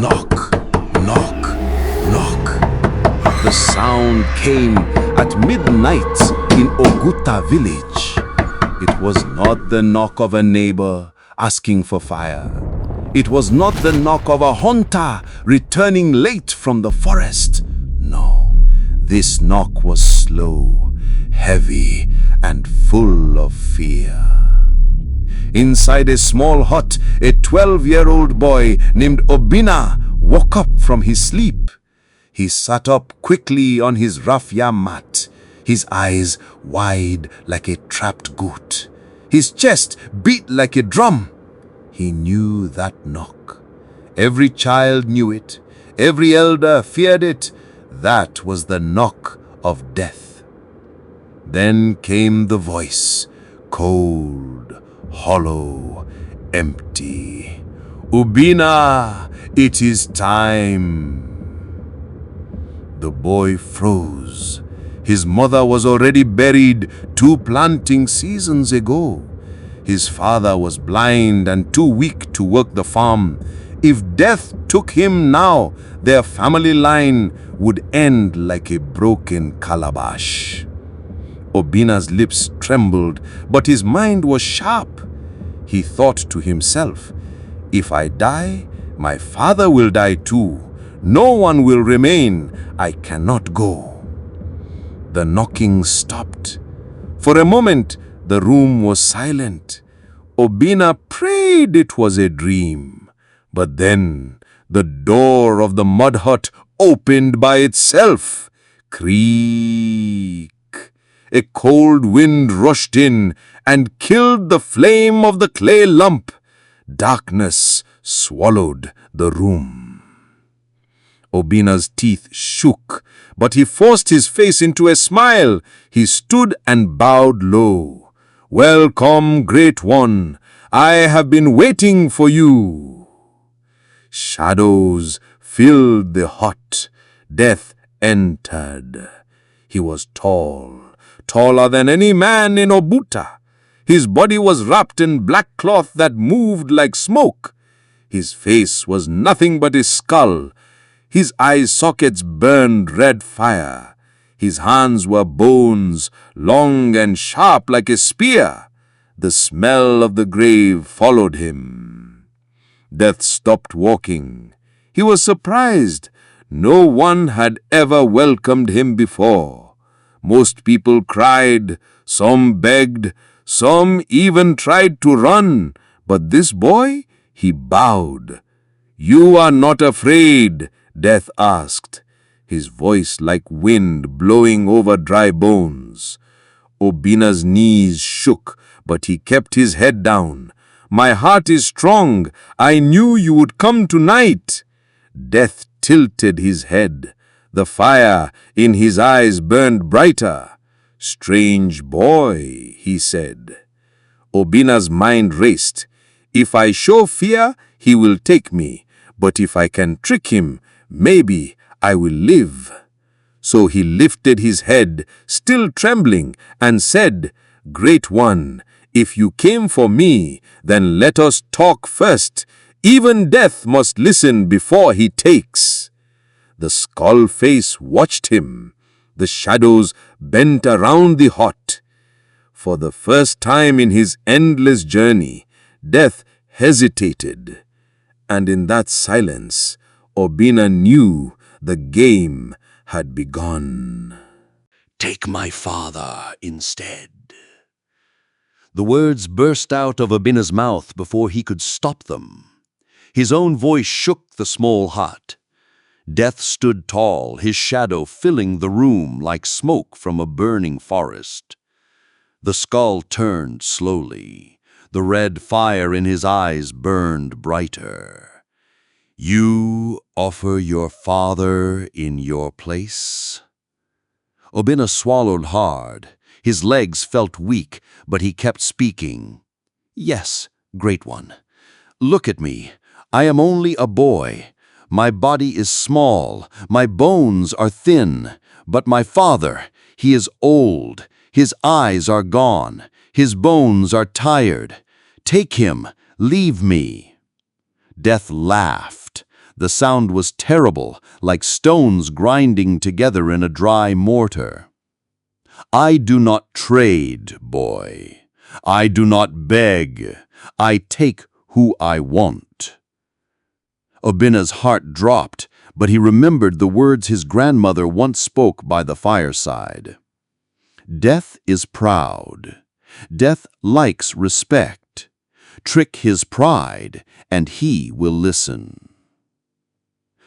Knock, knock, knock. The sound came at midnight in Oguta village. It was not the knock of a neighbor asking for fire. It was not the knock of a hunter returning late from the forest. No, this knock was slow, heavy, and full of fear. Inside a small hut, a 12-year-old boy named Obinna woke up from his sleep. He sat up quickly on his raffia mat, his eyes wide like a trapped goat. His chest beat like a drum. He knew that knock. Every child knew it. Every elder feared it. That was the knock of death. Then came the voice, cold, hollow, empty. Obinna, it is time. The boy froze. His mother was already buried 2 planting seasons ago. His father was blind and too weak to work the farm. If death took him now, their family line would end like a broken calabash. Obinna's lips trembled, but his mind was sharp. He thought to himself, if I die, my father will die too. No one will remain. I cannot go. The knocking stopped. For a moment, the room was silent. Obinna prayed it was a dream. But then the door of the mud hut opened by itself. Creak. A cold wind rushed in and killed the flame of the clay lump. Darkness swallowed the room. Obinna's teeth shook, but he forced his face into a smile. He stood and bowed low. Welcome, Great One. I have been waiting for you. Shadows filled the hut. Death entered. He was tall, taller than any man in Obuta. His body was wrapped in black cloth that moved like smoke. His face was nothing but a skull. His eye sockets burned red fire. His hands were bones, long and sharp like a spear. The smell of the grave followed him. Death stopped walking. He was surprised. No one had ever welcomed him before. Most people cried, some begged, some even tried to run. But this boy, he bowed. You are not afraid, Death asked, his voice like wind blowing over dry bones. Obinna's knees shook, but he kept his head down. My heart is strong. I knew you would come tonight. Death tilted his head. The fire in his eyes burned brighter. Strange boy, he said. Obinna's mind raced. If I show fear, he will take me. But if I can trick him, maybe I will live. So he lifted his head, still trembling, and said, Great One, if you came for me, then let us talk first. Even death must listen before he takes. The skull face watched him. The shadows bent around the hut. For the first time in his endless journey, Death hesitated. And in that silence, Obinna knew the game had begun. Take my father instead. The words burst out of Obinna's mouth before he could stop them. His own voice shook the small hut. Death stood tall, his shadow filling the room like smoke from a burning forest. The skull turned slowly. The red fire in his eyes burned brighter. You offer your father in your place? Obinna swallowed hard. His legs felt weak, but he kept speaking. Yes, Great One. Look at me. I am only a boy. My body is small. My bones are thin. But my father, he is old. His eyes are gone. His bones are tired. Take him. Leave me. Death laughed. The sound was terrible, like stones grinding together in a dry mortar. I do not trade, boy. I do not beg. I take who I want. Obinna's heart dropped, but he remembered the words his grandmother once spoke by the fireside. Death is proud. Death likes respect. Trick his pride, and he will listen.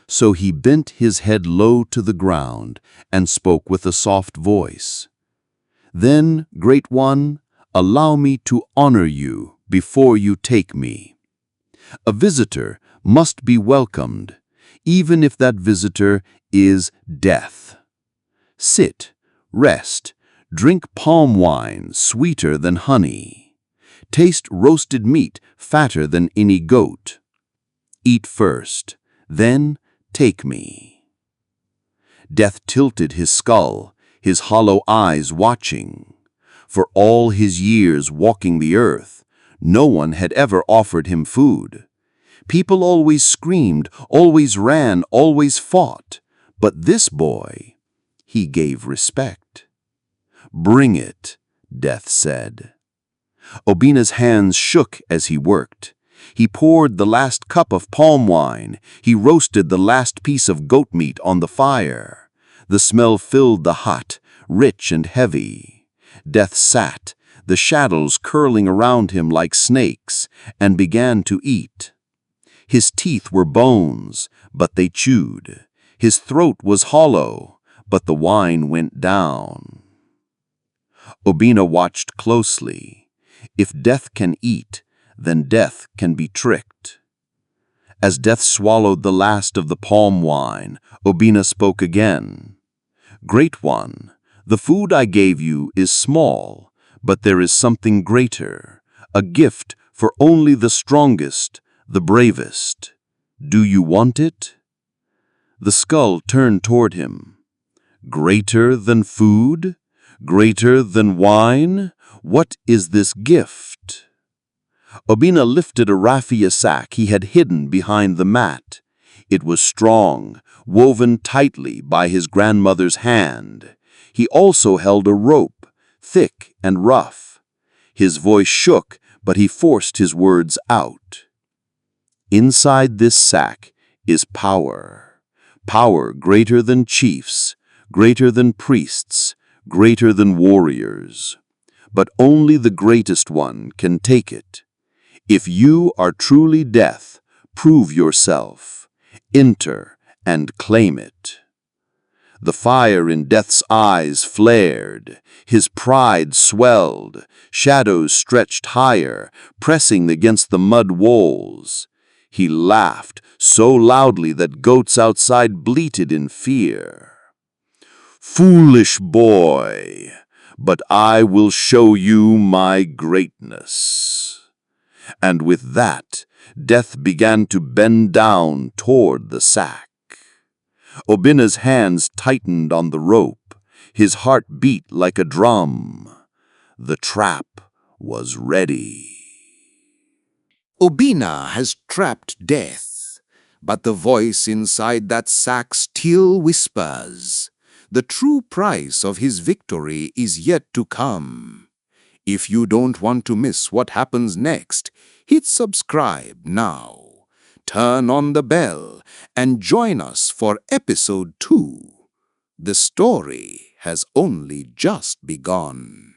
So he bent his head low to the ground and spoke with a soft voice. Then, Great One, allow me to honor you before you take me. A visitor must be welcomed, even if that visitor is death. Sit, rest, drink palm wine sweeter than honey. Taste roasted meat fatter than any goat. Eat first, then take me. Death tilted his skull, his hollow eyes watching. For all his years walking the earth, no one had ever offered him food. People always screamed, always ran, always fought. But this boy, he gave respect. Bring it, Death said. Obinna's hands shook as he worked. He poured the last cup of palm wine. He roasted the last piece of goat meat on the fire. The smell filled the hut, rich and heavy. Death sat, the shadows curling around him like snakes, and began to eat. His teeth were bones, but they chewed. His throat was hollow, but the wine went down. Obinna watched closely. If death can eat, then death can be tricked. As Death swallowed the last of the palm wine, Obinna spoke again. Great One, the food I gave you is small, but there is something greater, a gift for only the strongest, the bravest. Do you want it? The skull turned toward him. Greater than food? Greater than wine? What is this gift? Obinna lifted a raffia sack he had hidden behind the mat. It was strong, woven tightly by his grandmother's hand. He also held a rope, thick and rough. His voice shook, but he forced his words out. Inside this sack is power. Power greater than chiefs, greater than priests, greater than warriors. But only the greatest one can take it. If you are truly death, prove yourself. Enter and claim it. The fire in Death's eyes flared. His pride swelled. Shadows stretched higher, pressing against the mud walls. He laughed so loudly that goats outside bleated in fear. Foolish boy, but I will show you my greatness. And with that, Death began to bend down toward the sack. Obinna's hands tightened on the rope. His heart beat like a drum. The trap was ready. Obinna has trapped Death, but the voice inside that sack still whispers. The true price of his victory is yet to come. If you don't want to miss what happens next, hit subscribe now. Turn on the bell and join us for episode 2. The story has only just begun.